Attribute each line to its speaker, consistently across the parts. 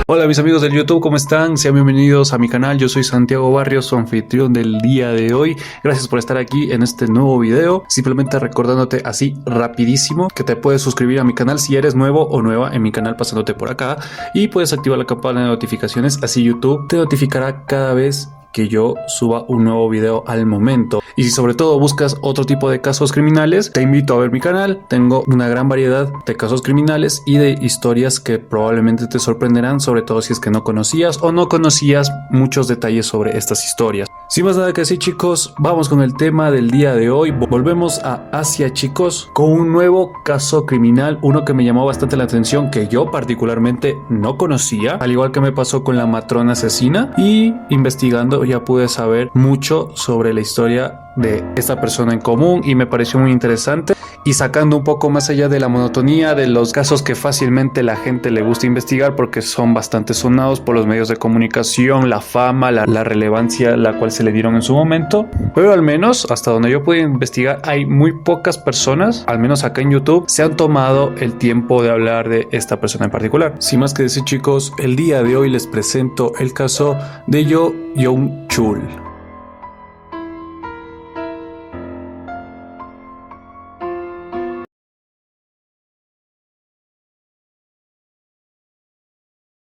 Speaker 1: Hola mis amigos del YouTube, ¿cómo están? Sean bienvenidos a mi canal, yo soy Santiago Barrios, su anfitrión del día de hoy. Gracias por estar aquí en este nuevo video. Simplemente recordándote así rapidísimo que te puedes suscribir a mi canal si eres nuevo o nueva en mi canal pasándote por acá. Y puedes activar la campana de notificaciones, así YouTube te notificará cada vez que yo suba un nuevo video al momento. Y si sobre todo buscas otro tipo de casos criminales, te invito a ver mi canal. Tengo una gran variedad de casos criminales y de historias que probablemente te sorprenderán, sobre todo si es que no conocías o no conocías muchos detalles sobre estas historias. Sin más nada que decir, chicos, vamos con el tema del día de hoy. Volvemos a Asia, chicos, con un nuevo caso criminal, uno que me llamó bastante la atención, que yo particularmente no conocía, al igual que me pasó con la matrona asesina, y investigando ya pude saber mucho sobre la historia de esta persona en común y me pareció muy interesante, y sacando un poco más allá de la monotonía de los casos que fácilmente la gente le gusta investigar porque son bastante sonados por los medios de comunicación, la fama, la relevancia la cual se le dieron en su momento. Pero al menos hasta donde yo pude investigar hay muy pocas personas, al menos acá en YouTube, se han tomado el tiempo de hablar de esta persona en particular. Sin más que decir, chicos, el día de hoy les presento el caso de Yo Young-chul.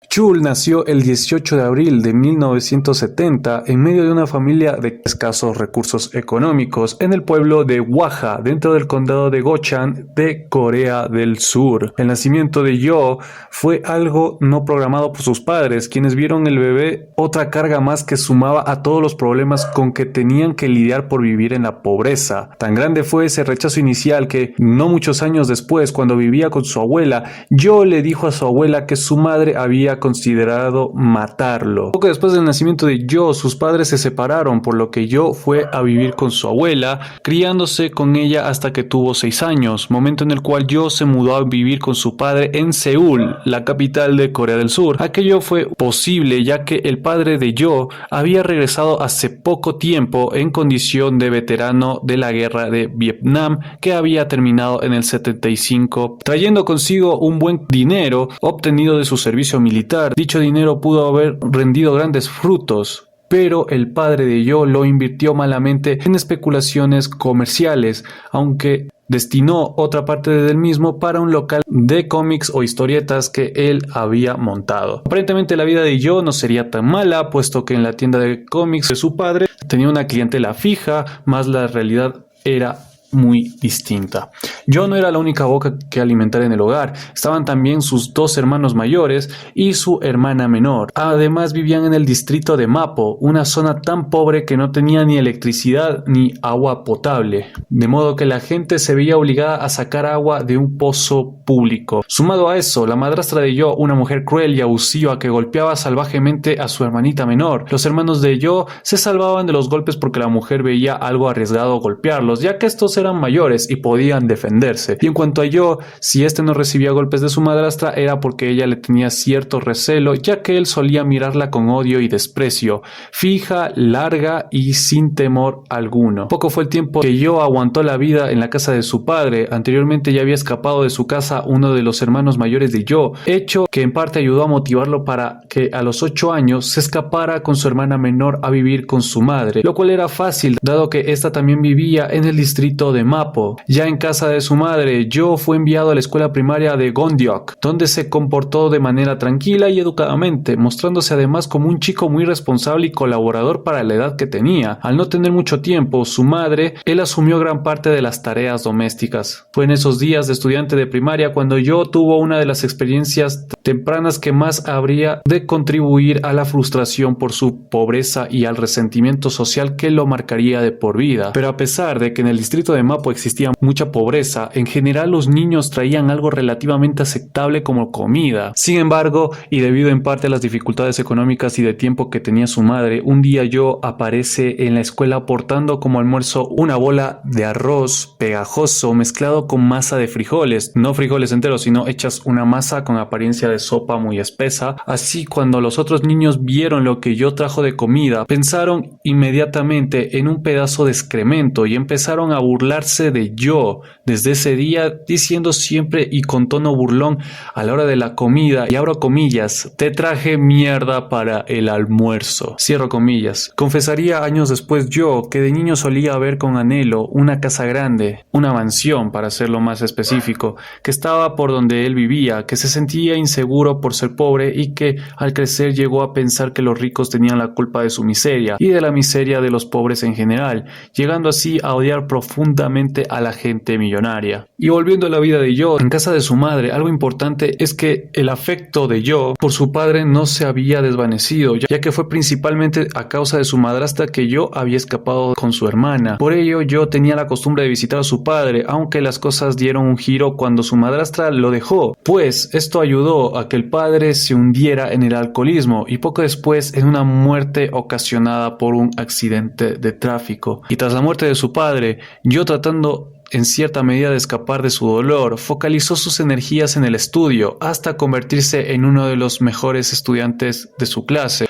Speaker 1: Chul nació el 18 de abril de 1970 en medio de una familia de escasos recursos económicos en el pueblo de Hwaja, dentro del condado de Gochan de Corea del Sur. El nacimiento de Yo fue algo no programado por sus padres, quienes vieron el bebé otra carga más que sumaba a todos los problemas con que tenían que lidiar por vivir en la pobreza. Tan grande fue ese rechazo inicial que, no muchos años después, cuando vivía con su abuela, Yo le dijo a su abuela que su madre había considerado matarlo. Poco después del nacimiento de Yo, sus padres se separaron, por lo que Yo fue a vivir con su abuela, criándose con ella hasta que tuvo 6 años, momento en el cual Yo se mudó a vivir con su padre en Seúl, la capital de Corea del Sur. Aquello fue posible ya que el padre de Yo había regresado hace poco tiempo en condición de veterano de la guerra de Vietnam, que había terminado en el 75, trayendo consigo un buen dinero obtenido de su servicio militar. Dicho dinero pudo haber rendido grandes frutos, pero el padre de Yo lo invirtió malamente en especulaciones comerciales, aunque destinó otra parte del mismo para un local de cómics o historietas que él había montado. Aparentemente la vida de Yo no sería tan mala, puesto que en la tienda de cómics de su padre tenía una clientela fija, más la realidad era muy distinta. Yo no era la única boca que alimentar en el hogar, estaban también sus 2 hermanos mayores y su hermana menor. Además vivían en el distrito de Mapo, una zona tan pobre que no tenía ni electricidad ni agua potable, de modo que la gente se veía obligada a sacar agua de un pozo público. Sumado a eso, la madrastra de Yo, una mujer cruel y abusiva que golpeaba salvajemente a su hermanita menor. Los hermanos de Yo se salvaban de los golpes porque la mujer veía algo arriesgado golpearlos, ya que estos eran mayores y podían defenderse. Y en cuanto a Yo, si este no recibía golpes de su madrastra era porque ella le tenía cierto recelo, ya que él solía mirarla con odio y desprecio, fija, larga y sin temor alguno. Poco fue el tiempo que Yo aguantó la vida en la casa de su padre. Anteriormente ya había escapado de su casa uno de los hermanos mayores de Yo, hecho que en parte ayudó a motivarlo para que a los 8 años se escapara con su hermana menor a vivir con su madre, lo cual era fácil dado que esta también vivía en el distrito de Mapo. Ya en casa de su madre, Yo fue enviado a la escuela primaria de Gondyok, donde se comportó de manera tranquila y educadamente, mostrándose además como un chico muy responsable y colaborador para la edad que tenía. Al no tener mucho tiempo, su madre, él asumió gran parte de las tareas domésticas. Fue en esos días de estudiante de primaria cuando Yo tuvo una de las experiencias tempranas que más habría de contribuir a la frustración por su pobreza y al resentimiento social que lo marcaría de por vida. Pero a pesar de que en el distrito de Mapo existía mucha pobreza, en general los niños traían algo relativamente aceptable como comida. Sin embargo, y debido en parte a las dificultades económicas y de tiempo que tenía su madre, un día Yo aparece en la escuela portando como almuerzo una bola de arroz pegajoso mezclado con masa de frijoles, no frijoles enteros, sino hechas una masa con apariencia de sopa muy espesa. Así, cuando los otros niños vieron lo que Yo trajo de comida, pensaron inmediatamente en un pedazo de excremento y empezaron a burlar burlarse de yo desde ese día, diciendo siempre y con tono burlón a la hora de la comida, y abro comillas, te traje mierda para el almuerzo, cierro comillas. Confesaría años después yo que de niño solía ver con anhelo una casa grande, una mansión para serlo más específico, que estaba por donde él vivía, que se sentía inseguro por ser pobre y que al crecer llegó a pensar que los ricos tenían la culpa de su miseria y de la miseria de los pobres en general, llegando así a odiar profundamente a la gente millonaria. Y volviendo a la vida de Yo, en casa de su madre, algo importante es que el afecto de Yo por su padre no se había desvanecido, ya que fue principalmente a causa de su madrastra que Yo había escapado con su hermana. Por ello, Yo tenía la costumbre de visitar a su padre, aunque las cosas dieron un giro cuando su madrastra lo dejó, pues esto ayudó a que el padre se hundiera en el alcoholismo y poco después en una muerte ocasionada por un accidente de tráfico. Y tras la muerte de su padre, Yo, tratando en cierta medida de escapar de su dolor, focalizó sus energías en el estudio hasta convertirse en uno de los mejores estudiantes de su clase.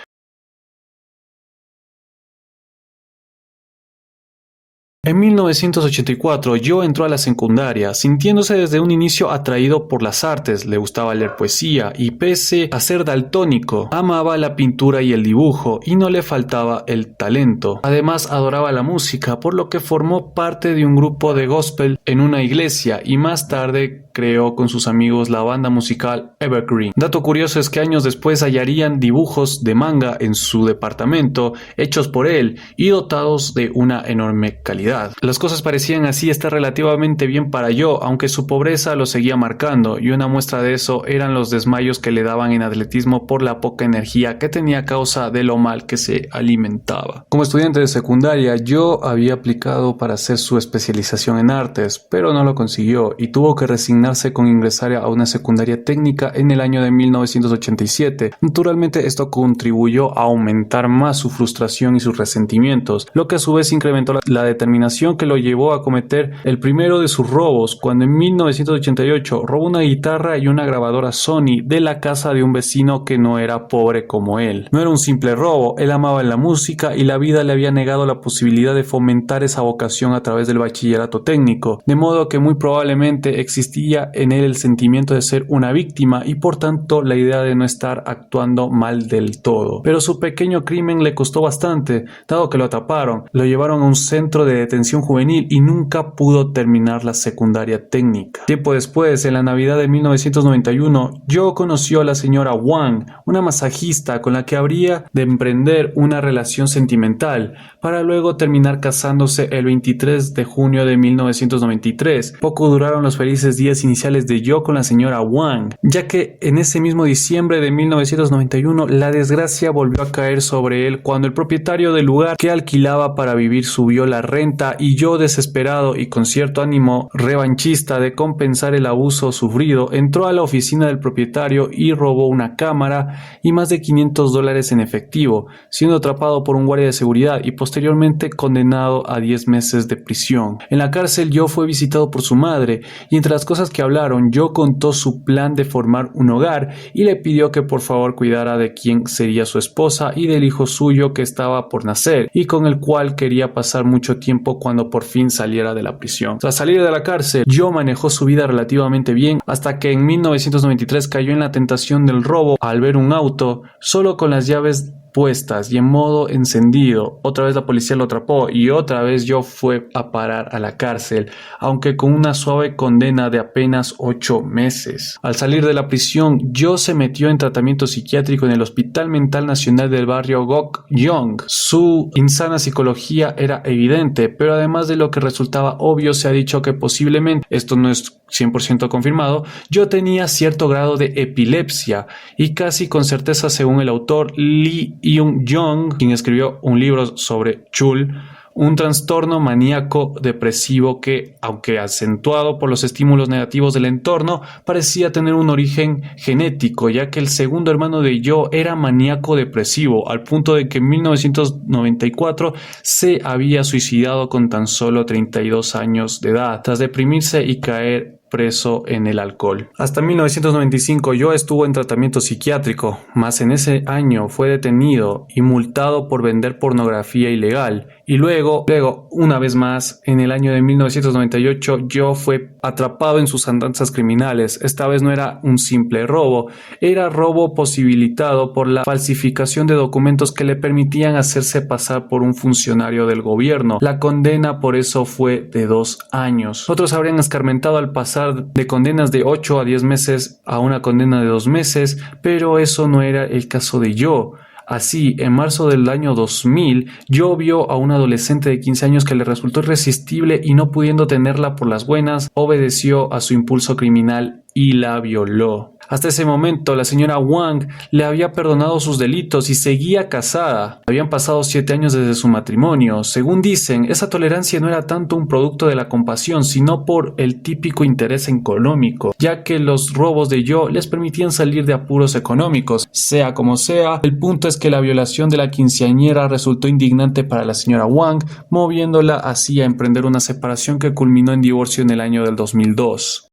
Speaker 1: En 1984, Yo entró a la secundaria, sintiéndose desde un inicio atraído por las artes, le gustaba leer poesía y pese a ser daltónico, amaba la pintura y el dibujo y no le faltaba el talento. Además, adoraba la música, por lo que formó parte de un grupo de gospel en una iglesia y más tarde creó con sus amigos la banda musical Evergreen. Dato curioso es que años después hallarían dibujos de manga en su departamento, hechos por él y dotados de una enorme calidad. Las cosas parecían así estar relativamente bien para Yo, aunque su pobreza lo seguía marcando, y una muestra de eso eran los desmayos que le daban en atletismo por la poca energía que tenía a causa de lo mal que se alimentaba. Como estudiante de secundaria, Yo había aplicado para hacer su especialización en artes, pero no lo consiguió y tuvo que resignarse con ingresar a una secundaria técnica en el año de 1987. Naturalmente, esto contribuyó a aumentar más su frustración y sus resentimientos, lo que a su vez incrementó la determinación que lo llevó a cometer el primero de sus robos, cuando en 1988 robó una guitarra y una grabadora Sony de la casa de un vecino que no era pobre como él. No era un simple robo, él amaba la música y la vida le había negado la posibilidad de fomentar esa vocación a través del bachillerato técnico, de modo que muy probablemente existía en él el sentimiento de ser una víctima y por tanto la idea de no estar actuando mal del todo. Pero su pequeño crimen le costó bastante, dado que lo atraparon, lo llevaron a un centro de detención juvenil y nunca pudo terminar la secundaria técnica. Tiempo después, en la Navidad de 1991, Yo conoció a la señora Wang, una masajista con la que habría de emprender una relación sentimental, para luego terminar casándose el 23 de junio de 1993. Poco duraron los felices días iniciales de Yo con la señora Wang, ya que en ese mismo diciembre de 1991 la desgracia volvió a caer sobre él cuando el propietario del lugar que alquilaba para vivir subió la renta y Yo, desesperado y con cierto ánimo revanchista de compensar el abuso sufrido, entró a la oficina del propietario y robó una cámara y más de $500 en efectivo, siendo atrapado por un guardia de seguridad y posteriormente condenado a 10 meses de prisión. En la cárcel, Yo fue visitado por su madre y entre las cosas que hablaron, Yo contó su plan de formar un hogar y le pidió que por favor cuidara de quien sería su esposa y del hijo suyo que estaba por nacer y con el cual quería pasar mucho tiempo cuando por fin saliera de la prisión. Tras salir de la cárcel, Yo manejó su vida relativamente bien hasta que en 1993 cayó en la tentación del robo al ver un auto solo con las llaves puestas y en modo encendido. Otra vez la policía lo atrapó y otra vez Yo fue a parar a la cárcel, aunque con una suave condena de apenas 8 meses. Al salir de la prisión, Yo se metió en tratamiento psiquiátrico en el Hospital Mental Nacional del barrio Gok-Yong. Su insana psicología era evidente, pero además de lo que resultaba obvio, se ha dicho que posiblemente, esto no es 100% confirmado, Yo tenía cierto grado de epilepsia y casi con certeza, según el autor Lee Eun-jong, quien escribió un libro sobre Chul, un trastorno maníaco depresivo que, aunque acentuado por los estímulos negativos del entorno, parecía tener un origen genético, ya que el segundo hermano de Yo era maníaco depresivo, al punto de que en 1994 se había suicidado con tan solo 32 años de edad, tras deprimirse y caer preso en el alcohol. Hasta 1995 Yo estuvo en tratamiento psiquiátrico, mas en ese año fue detenido y multado por vender pornografía ilegal Y luego, una vez más, en el año de 1998, Yo fue atrapado en sus andanzas criminales. Esta vez no era un simple robo, era robo posibilitado por la falsificación de documentos que le permitían hacerse pasar por un funcionario del gobierno. La condena por eso fue de 2 años. Otros habrían escarmentado al pasar de condenas de 8 a 10 meses a una condena de 2 meses, pero eso no era el caso de Yo. Así, en marzo del año 2000, Yo vio a una adolescente de 15 años que le resultó irresistible y no pudiendo tenerla por las buenas, obedeció a su impulso criminal y la violó. Hasta ese momento, la señora Wang le había perdonado sus delitos y seguía casada. Habían pasado 7 años desde su matrimonio. Según dicen, esa tolerancia no era tanto un producto de la compasión, sino por el típico interés económico, ya que los robos de Yo les permitían salir de apuros económicos. Sea como sea, el punto es que la violación de la quinceañera resultó indignante para la señora Wang, moviéndola así a emprender una separación que culminó en divorcio en el año del 2002.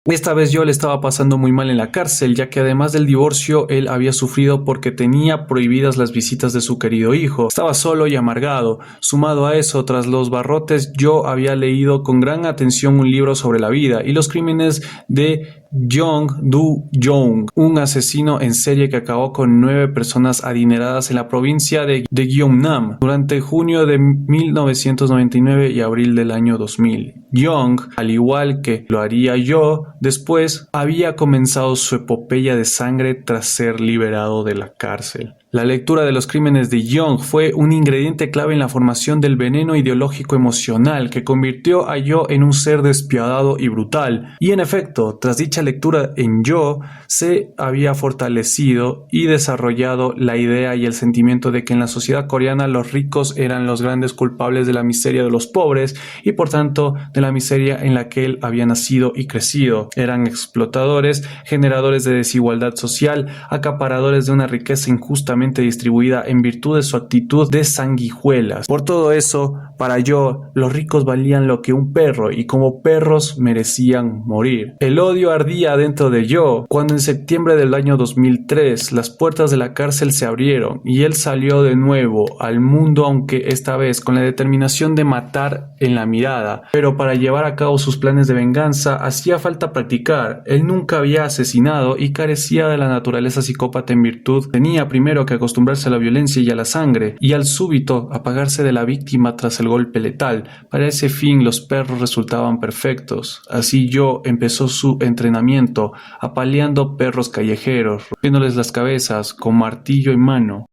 Speaker 1: Esta vez Yo le estaba pasando muy mal en la cárcel, ya que además del divorcio, él había sufrido porque tenía prohibidas las visitas de su querido hijo. Estaba solo y amargado. Sumado a eso, tras los barrotes, Yo había leído con gran atención un libro sobre la vida y los crímenes de Jong Do-young, un asesino en serie que acabó con 9 personas adineradas en la provincia de Gyeongnam durante junio de 1999 y abril del año 2000. Young, al igual que lo haría Yo, después había comenzado su epopeya de sangre tras ser liberado de la cárcel. La lectura de los crímenes de Young fue un ingrediente clave en la formación del veneno ideológico emocional que convirtió a Yo en un ser despiadado y brutal. Y en efecto, tras dicha lectura en Yo, se había fortalecido y desarrollado la idea y el sentimiento de que en la sociedad coreana los ricos eran los grandes culpables de la miseria de los pobres y por tanto de la miseria en la que él había nacido y crecido. Eran explotadores, generadores de desigualdad social, acaparadores de una riqueza injustamente distribuida en virtud de su actitud de sanguijuelas. Por todo eso, para Yo, los ricos valían lo que un perro y como perros merecían morir. El odio ardía dentro de Yo cuando en septiembre del año 2003 las puertas de la cárcel se abrieron y él salió de nuevo al mundo, aunque esta vez con la determinación de matar en la mirada. Pero para llevar a cabo sus planes de venganza hacía falta practicar. Él nunca había asesinado y carecía de la naturaleza psicópata en virtud. Tenía primero que acostumbrarse a la violencia y a la sangre, y al súbito apagarse de la víctima tras el golpe letal. Para ese fin los perros resultaban perfectos. Así Yo empezó su entrenamiento, apaleando perros callejeros, rompiéndoles las cabezas con martillo en mano.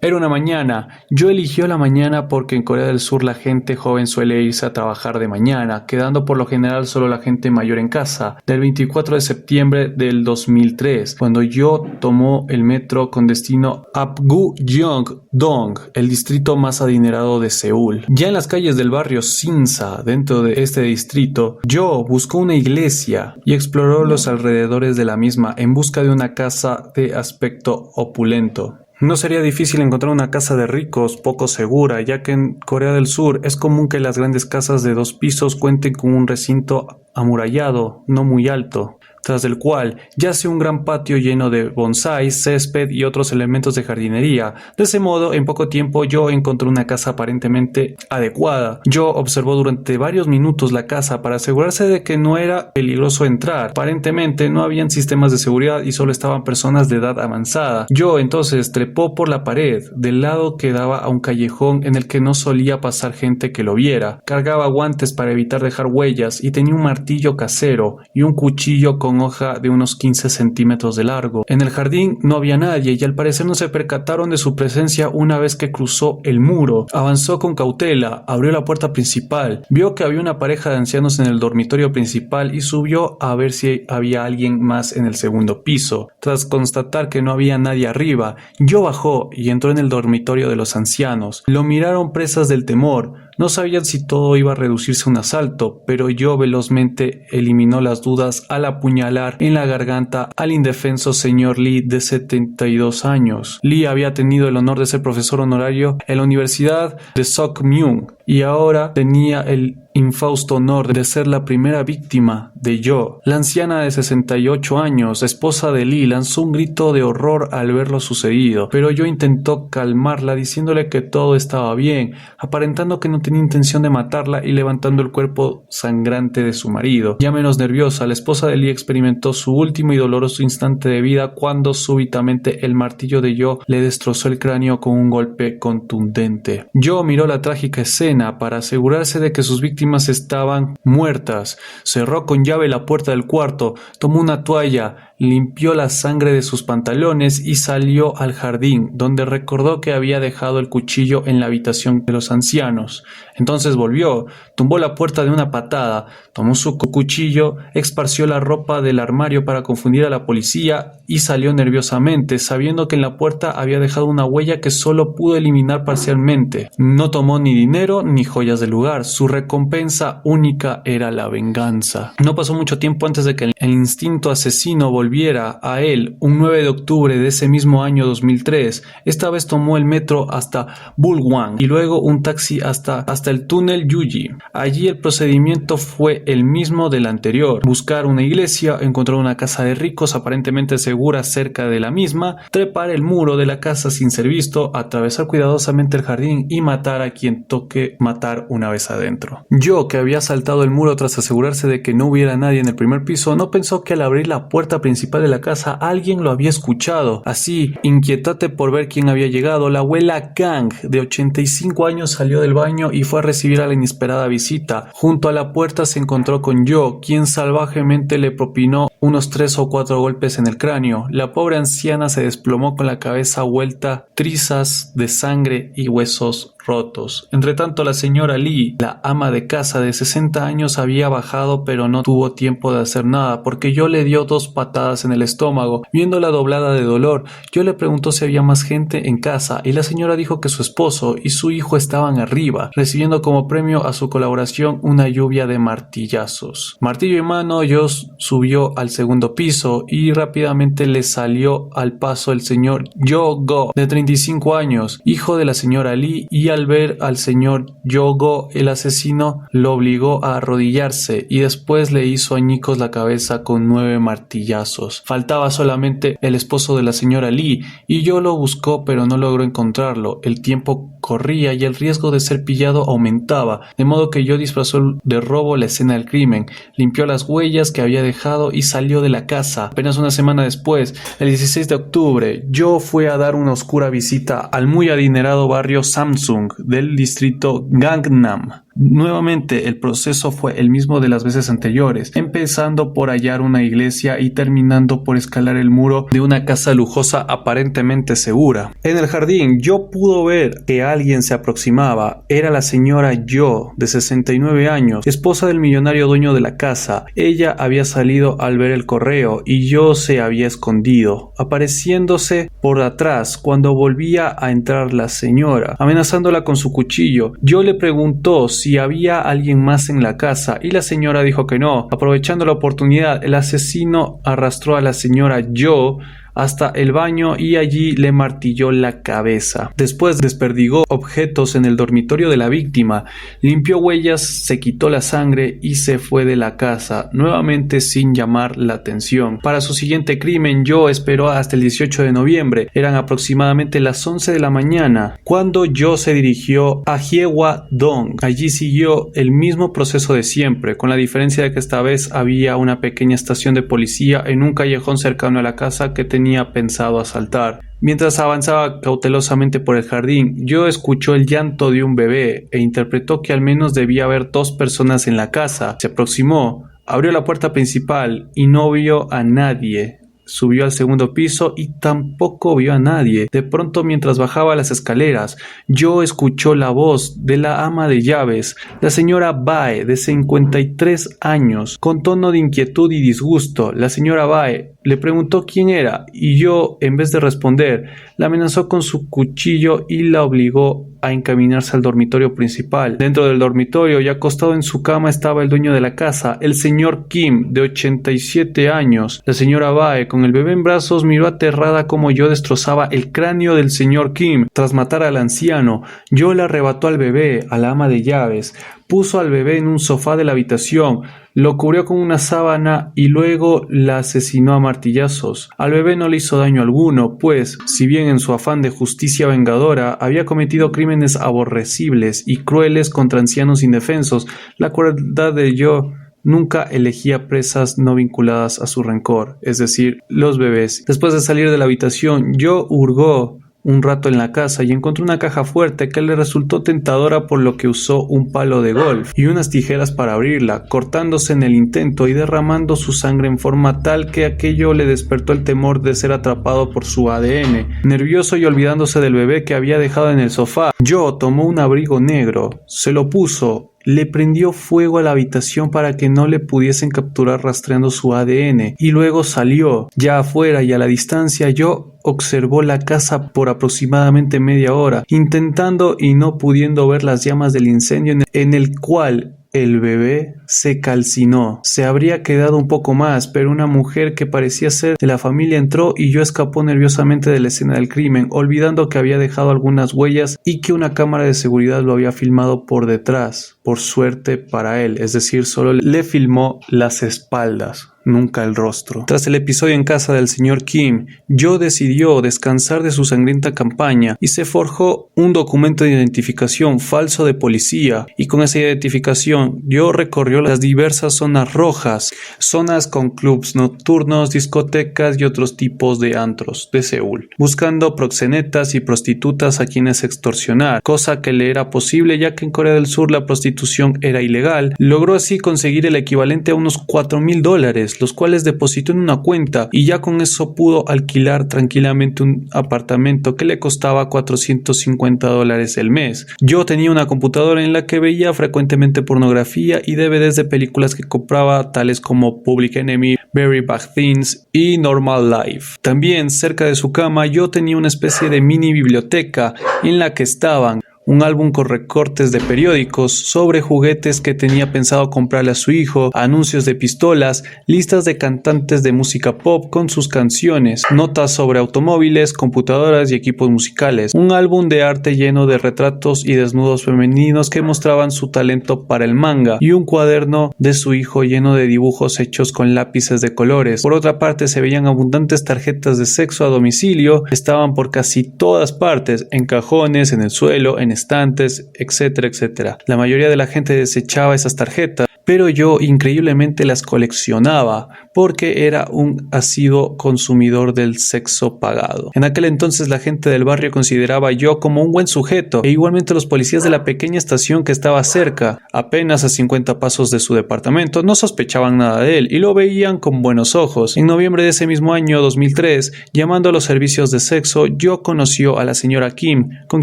Speaker 1: Era una mañana. Yo eligió la mañana porque en Corea del Sur la gente joven suele irse a trabajar de mañana, quedando por lo general solo la gente mayor en casa. Del 24 de septiembre del 2003, cuando Yo tomó el metro con destino a Apgujeong-dong, el distrito más adinerado de Seúl. Ya en las calles del barrio Sinsa, dentro de este distrito, Yo buscó una iglesia y exploró los alrededores de la misma en busca de una casa de aspecto opulento. No sería difícil encontrar una casa de ricos poco segura, ya que en Corea del Sur es común que las grandes casas de 2 pisos cuenten con un recinto amurallado, no muy alto, tras del cual yace un gran patio lleno de bonsáis, césped y otros elementos de jardinería. De ese modo, en poco tiempo Yo encontró una casa aparentemente adecuada. Yo observó durante varios minutos la casa para asegurarse de que no era peligroso entrar. Aparentemente no habían sistemas de seguridad y solo estaban personas de edad avanzada. Yo entonces trepó por la pared del lado que daba a un callejón en el que no solía pasar gente que lo viera. Cargaba guantes para evitar dejar huellas y tenía un martillo casero y un cuchillo con hoja de unos 15 centímetros de largo. En el jardín no había nadie y al parecer no se percataron de su presencia una vez que cruzó el muro. Avanzó con cautela, abrió la puerta principal, vio que había una pareja de ancianos en el dormitorio principal y subió a ver si había alguien más en el segundo piso. Tras constatar que no había nadie arriba, Yo bajó y entró en el dormitorio de los ancianos. Lo miraron presas del temor. No sabían si todo iba a reducirse a un asalto, pero Yo velozmente eliminó las dudas al apuñalar en la garganta al indefenso señor Lee de 72 años. Lee había tenido el honor de ser profesor honorario en la Universidad de Sokmyung y ahora tenía el infausto honor de ser la primera víctima de Yo. La anciana de 68 años, esposa de Lee, lanzó un grito de horror al ver lo sucedido, pero Yo intentó calmarla diciéndole que todo estaba bien, aparentando que no tenía intención de matarla y levantando el cuerpo sangrante de su marido. Ya menos nerviosa, la esposa de Lee experimentó su último y doloroso instante de vida cuando súbitamente el martillo de Yo le destrozó el cráneo con un golpe contundente. Yo miró la trágica escena para asegurarse de que sus víctimas estaban muertas. Cerró con llave la puerta del cuarto, tomó una toalla, limpió la sangre de sus pantalones y salió al jardín, donde recordó que había dejado el cuchillo en la habitación de los ancianos. Entonces volvió, tumbó la puerta de una patada, tomó su cuchillo, esparció la ropa del armario para confundir a la policía y salió nerviosamente, sabiendo que en la puerta había dejado una huella que solo pudo eliminar parcialmente. No tomó ni dinero ni joyas del lugar. Su recompensa única era la venganza. No pasó mucho tiempo antes de que el instinto asesino volviera a él. Un 9 de octubre de ese mismo año 2003, esta vez tomó el metro hasta Bulwang y luego un taxi hasta el túnel Yuji. Allí el procedimiento fue el mismo del anterior: buscar una iglesia, encontrar una casa de ricos aparentemente segura cerca de la misma, trepar el muro de la casa sin ser visto, atravesar cuidadosamente el jardín y matar a quien toque matar una vez adentro. Yo, que había saltado el muro tras asegurarse de que no hubiera nadie en el primer piso, no pensó que al abrir la puerta principal de la casa alguien lo había escuchado. Así, inquietate por ver quién había llegado, la abuela Kang, de 85 años, salió del baño y fue a recibir a la inesperada visita. Junto a la puerta se encontró con Yo, quien salvajemente le propinó unos 3 o 4 golpes en el cráneo. La pobre anciana se desplomó con la cabeza vuelta, trizas de sangre y huesos rotos. Entretanto, la señora Lee, la ama de casa de 60 años, había bajado, pero no tuvo tiempo de hacer nada porque Yo le dio 2 patadas en el estómago. Viéndola doblada de dolor, Yo le preguntó si había más gente en casa y la señora dijo que su esposo y su hijo estaban arriba, recibiendo como premio a su colaboración una lluvia de martillazos. Martillo en mano, Yo subió al segundo piso y rápidamente le salió al paso el señor Yo-Go, de 35 años, hijo de la señora Lee, y al ver al señor Yo-Go, el asesino lo obligó a arrodillarse y después le hizo añicos la cabeza con 9 martillazos. Faltaba solamente el esposo de la señora Lee y Yo lo buscó pero no logró encontrarlo. El tiempo corría y el riesgo de ser pillado aumentaba, de modo que Yo disfrazó de robo la escena del crimen, limpió las huellas que había dejado y salió de la casa. Apenas una semana después, el 16 de octubre, Yo fue a dar una oscura visita al muy adinerado barrio Samsung del distrito Gangnam. Nuevamente el proceso fue el mismo de las veces anteriores, empezando por hallar una iglesia y terminando por escalar el muro de una casa lujosa aparentemente segura. En el jardín, Yo pudo ver que alguien se aproximaba. Era la señora Yo, de 69 años, esposa del millonario dueño de la casa. Ella había salido al ver el correo y Yo se había escondido, apareciéndose por atrás cuando volvía a entrar la señora, amenazándola con su cuchillo. Yo le preguntó si había alguien más en la casa y la señora dijo que no. Aprovechando la oportunidad, el asesino arrastró a la señora Yo hasta el baño y allí le martilló la cabeza. Después desperdigó objetos en el dormitorio de la víctima, limpió huellas, se quitó la sangre y se fue de la casa, nuevamente sin llamar la atención. Para su siguiente crimen, Yo esperó hasta el 18 de noviembre. Eran aproximadamente las 11 de la mañana cuando Yo se dirigió a Hyewa-dong. Allí siguió el mismo proceso de siempre, con la diferencia de que esta vez había una pequeña estación de policía en un callejón cercano a la casa que tenía pensado asaltar. Mientras avanzaba cautelosamente por el jardín, Yo escuchó el llanto de un bebé e interpretó que al menos debía haber 2 personas en la casa. Se aproximó, abrió la puerta principal y no vio a nadie. Subió al segundo piso y tampoco vio a nadie. De pronto, mientras bajaba las escaleras, Yo escuchó la voz de la ama de llaves, la señora Bae, de 53 años, con tono de inquietud y disgusto. La señora Bae le preguntó quién era y Yo, en vez de responder, la amenazó con su cuchillo y la obligó a encaminarse al dormitorio principal. Dentro del dormitorio y acostado en su cama estaba el dueño de la casa, el señor Kim, de 87 años. La señora Bae, con el bebé en brazos, miró aterrada como Yo destrozaba el cráneo del señor Kim. Tras matar al anciano, Yo le arrebató al bebé a la ama de llaves puso al bebé en un sofá de la habitación, lo cubrió con una sábana y luego la asesinó a martillazos. Al bebé no le hizo daño alguno, pues, si bien en su afán de justicia vengadora había cometido crímenes aborrecibles y crueles contra ancianos indefensos, la crueldad de Joe nunca elegía presas no vinculadas a su rencor, es decir, los bebés. Después de salir de la habitación, Joe hurgó un rato en la casa y encontró una caja fuerte que le resultó tentadora, por lo que usó un palo de golf y unas tijeras para abrirla, cortándose en el intento y derramando su sangre en forma tal que aquello le despertó el temor de ser atrapado por su ADN. Nervioso y olvidándose del bebé que había dejado en el sofá, Joe tomó un abrigo negro, se lo puso, le prendió fuego a la habitación para que no le pudiesen capturar rastreando su ADN y luego salió. Ya afuera y a la distancia, Joe observó la casa por aproximadamente media hora, intentando y no pudiendo ver las llamas del incendio en el cual el bebé se calcinó. Se habría quedado un poco más, pero una mujer que parecía ser de la familia entró y Joe escapó nerviosamente de la escena del crimen, olvidando que había dejado algunas huellas y que una cámara de seguridad lo había filmado por detrás. Por suerte para él, es decir, solo le filmó las espaldas, nunca el rostro. Tras el episodio en casa del señor Kim, Joe decidió descansar de su sangrienta campaña y se forjó un documento de identificación falso de policía, y con esa identificación Joe recorrió las diversas zonas rojas, zonas con clubs nocturnos, discotecas y otros tipos de antros de Seúl, buscando proxenetas y prostitutas a quienes extorsionar, cosa que le era posible ya que en Corea del Sur la prostitución era ilegal. Logró así conseguir el equivalente a unos $4,000, los cuales depositó en una cuenta, y ya con eso pudo alquilar tranquilamente un apartamento que le costaba $450 el mes. Yo tenía una computadora en la que veía frecuentemente pornografía y DVDs de películas que compraba, tales como Public Enemy, Very Bad Things y Normal Life. También cerca de su cama yo tenía una especie de mini biblioteca en la que estaban un álbum con recortes de periódicos, sobre juguetes que tenía pensado comprarle a su hijo, anuncios de pistolas, listas de cantantes de música pop con sus canciones, notas sobre automóviles, computadoras y equipos musicales, un álbum de arte lleno de retratos y desnudos femeninos que mostraban su talento para el manga, y un cuaderno de su hijo lleno de dibujos hechos con lápices de colores. Por otra parte, se veían abundantes tarjetas de sexo a domicilio, estaban por casi todas partes, en cajones, en el suelo, en estantes, etcétera, etcétera. La mayoría de la gente desechaba esas tarjetas, pero yo increíblemente las coleccionaba porque era un asiduo consumidor del sexo pagado. En aquel entonces la gente del barrio consideraba yo como un buen sujeto, e igualmente los policías de la pequeña estación que estaba cerca, apenas a 50 pasos de su departamento, no sospechaban nada de él y lo veían con buenos ojos. En noviembre de ese mismo año 2003, llamando a los servicios de sexo, yo conoció a la señora Kim, con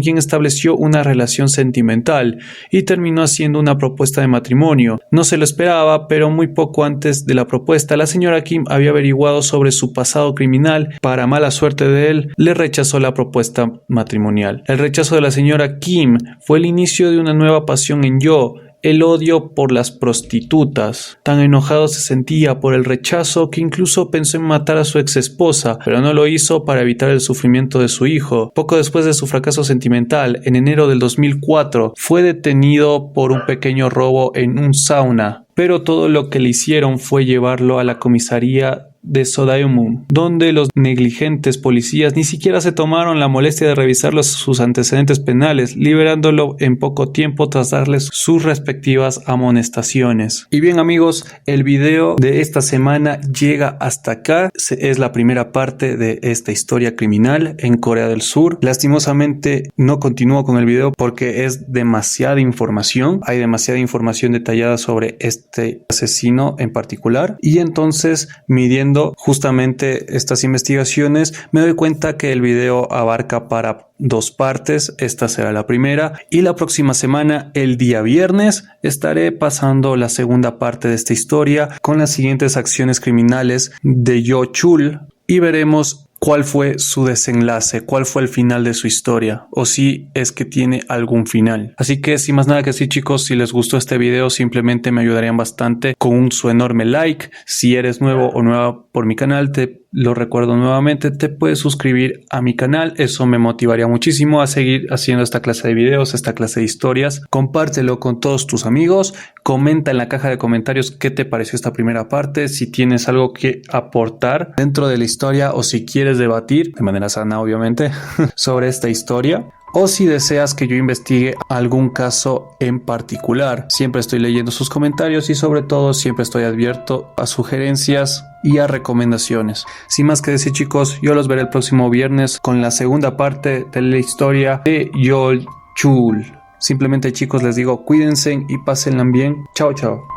Speaker 1: quien estableció una relación sentimental y terminó haciendo una propuesta de matrimonio. No se lo esperaba, pero muy poco antes de la propuesta, la señora Kim había averiguado sobre su pasado criminal. Para mala suerte de él, le rechazó la propuesta matrimonial. El rechazo de la señora Kim fue el inicio de una nueva pasión en Joe: el odio por las prostitutas. Tan enojado se sentía por el rechazo que incluso pensó en matar a su ex esposa, pero no lo hizo para evitar el sufrimiento de su hijo. Poco después de su fracaso sentimental, en enero del 2004, fue detenido por un pequeño robo en un sauna, pero todo lo que le hicieron fue llevarlo a la comisaría de Sodaemun, donde los negligentes policías ni siquiera se tomaron la molestia de revisar sus antecedentes penales, liberándolo en poco tiempo tras darles sus respectivas amonestaciones. Y bien amigos, el video de esta semana llega hasta acá. Es la primera parte de esta historia criminal en Corea del Sur. Lastimosamente no continúo con el video porque es demasiada información. Hay demasiada información detallada sobre este asesino en particular, y entonces, midiendo justamente estas investigaciones, me doy cuenta que el video abarca para dos partes. Esta será la primera, y la próxima semana, el día viernes, estaré pasando la segunda parte de esta historia con las siguientes acciones criminales de Joe Chul, y veremos cuál fue su desenlace, cuál fue el final de su historia, o si es que tiene algún final. Así que sin más nada que decir, chicos, si les gustó este video, simplemente me ayudarían bastante con su enorme like. Si eres nuevo o nueva por mi canal, te lo recuerdo nuevamente, te puedes suscribir a mi canal. Eso me motivaría muchísimo a seguir haciendo esta clase de videos, esta clase de historias. Compártelo con todos tus amigos. Comenta en la caja de comentarios qué te pareció esta primera parte, si tienes algo que aportar dentro de la historia o si quieres debatir, de manera sana obviamente, sobre esta historia. O si deseas que yo investigue algún caso en particular. Siempre estoy leyendo sus comentarios y sobre todo siempre estoy abierto a sugerencias y a recomendaciones. Sin más que decir, chicos, yo los veré el próximo viernes con la segunda parte de la historia de Yeol Chul. Simplemente, chicos, les digo cuídense y pásenla bien. Chao, chao.